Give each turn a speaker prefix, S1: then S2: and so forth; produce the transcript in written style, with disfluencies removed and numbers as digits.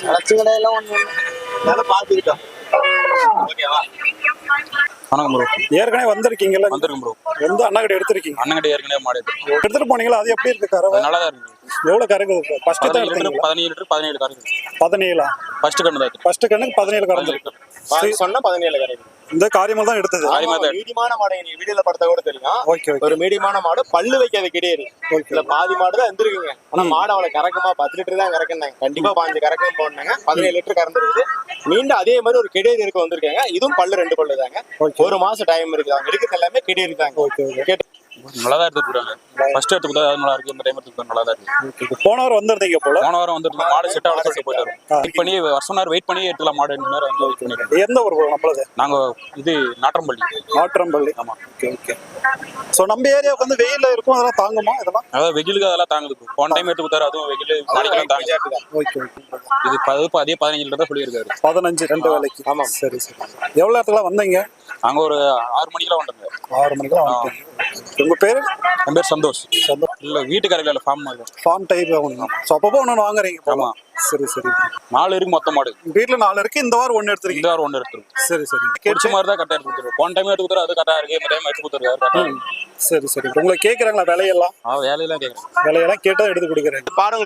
S1: வளர்ச்சி கடையெல்லாம் ஒன்று அதெல்லாம் பார்த்துக்கிட்டோம். ஓகேவா?
S2: வணக்கம் ப்ரோ.
S3: ஏற்கனவே வந்திருக்கீங்கல்ல?
S2: வந்திருக்கும் ப்ரோ.
S3: எந்த அண்ணா கடை எடுத்திருக்கீங்க?
S2: அண்ணன் கிட்ட ஏற்கனவே மாடு
S3: எடுத்துட்டு போனீங்களா? அது எப்படி இருக்கு கறவை?
S2: நல்லா தான் இருக்கு.
S3: எவ்வளவு கறக்குது? ஃபர்ஸ்ட் தான்
S2: 17 லிட்டர்
S3: எடுத்தீங்களா?
S2: 17 லிட்டர் 17 கறக்கு.
S3: 17
S2: ஃபர்ஸ்ட் கண்ணு தான்.
S3: ஃபர்ஸ்ட் கண்ணுக்கு 17 கறந்துருக்கு.
S1: சொன்னா 17 கிடைக்கும்.
S3: இந்த காரியமாக தான் எடுத்தது.
S1: மீடியமான மாடு நீ வீடியோல படத்தை கூட தெரியும்.
S3: Okay okay.
S1: ஒரு மீடியமான மாடு பல்லு வைக்காத கிடையாது. இதுல பாதி மாடு தான் இருந்திருக்குங்க. ஆனா மாடு அவளை கறக்குமா 10 லிட்டர் தான் கறக்குனாங்க. கண்டிப்பா 5 கறக்கும் போனாங்க. 17 லிட்டர் கறந்துருக்குது. மீண்டும் அதே மாதிரி ஒரு கிடையாது இருக்க வந்திருக்காங்க. இதுவும் பல்லு 2 பல்லு தாங்க. ஒரு மாசம் டைம் இருக்குது. அவங்க எடுக்கிறது எல்லாமே கிடையாது தாங்க.
S3: ஓகே.
S2: நல்லா தான் எடுத்துக்கிறாங்க. ஃபர்ஸ்ட் எடுத்துக்கிட்டா அது நல்லா இருக்கு. இந்த டைம் எடுத்துக்கிட்டா நல்லா தான் இருக்கு.
S3: போன வாரம் வந்திருந்தீங்க போல?
S2: போன வாரம் வந்துட்டு மாடு செட் ஆகல சொல்லிட்டு போயிட்டாரு. வெயிட் பண்ணி வருஷம் நேரம் வெயிட் பண்ணி எடுத்துலாம் மாடு நேரம் வந்து வெயிட் பண்ணிருக்கோம்.
S3: எந்த ஊர் நம்மளது?
S2: நாங்க இது நாட்டம்பள்ளி.
S3: நாட்டம்பள்ளி. ஆமா. ஓகே. சோ நம்ம ஏரியாவுக்கு வந்து வெயில்ல இருக்கும், அதெல்லாம் தாங்குமா இதெல்லாம்?
S2: அதாவது வெயிலுக்கு அதெல்லாம் தாங்குது. போன டைம் எடுத்து கொடுத்தாரு, அதுவும் வெயில் மாடிக்கெல்லாம் தாங்குது.
S3: ஓகே.
S2: இது அதே 15 லிட்டர் தான் சொல்லியிருக்காரு.
S3: 15 2 வேலைக்கு. ஆமா. சரி. எவ்வளவு நேரத்துல வந்தீங்க?
S2: நாங்க ஒரு 6 மணிக்கெல்லாம் வந்துட்டோம்.
S3: 6 மணிக்கெல்லாம் வந்துட்டீங்க. உங்க பேரு?
S2: என் பேர் சந்தோஷ். இல்ல வீட்டுக்காரங்க இல்ல
S3: ஃபார்ம் டைப் ஆகணும். சோ அப்பப்போ ஒன்று வாங்குறீங்க?
S2: ஆமா.
S3: சரி.
S2: 4 இருக்கு மொத்த மாடு.
S3: வீட்டுல 4 இருக்கு. இந்த வாரம் 1 எடுத்துருக்கீங்க?
S2: இந்த வாரம் 1 எடுத்துருக்கு.
S3: சரி.
S2: கேட்ச மாதிரி தான் கரெக்டா எடுத்து கொடுத்துரு. போன டைம் எடுத்து கொடுத்தாரு, அது கரெக்டா இருக்கு. இந்த டைம் எடுத்து கொடுத்துருக்காரு.
S3: சரி. உங்களை கேட்கறாங்களா விலையெல்லாம்?
S2: வேலையெல்லாம் கேட்கறேன்.
S3: விலையெல்லாம் கேட்டா எடுத்து கொடுக்குறேன்.
S1: பாருங்க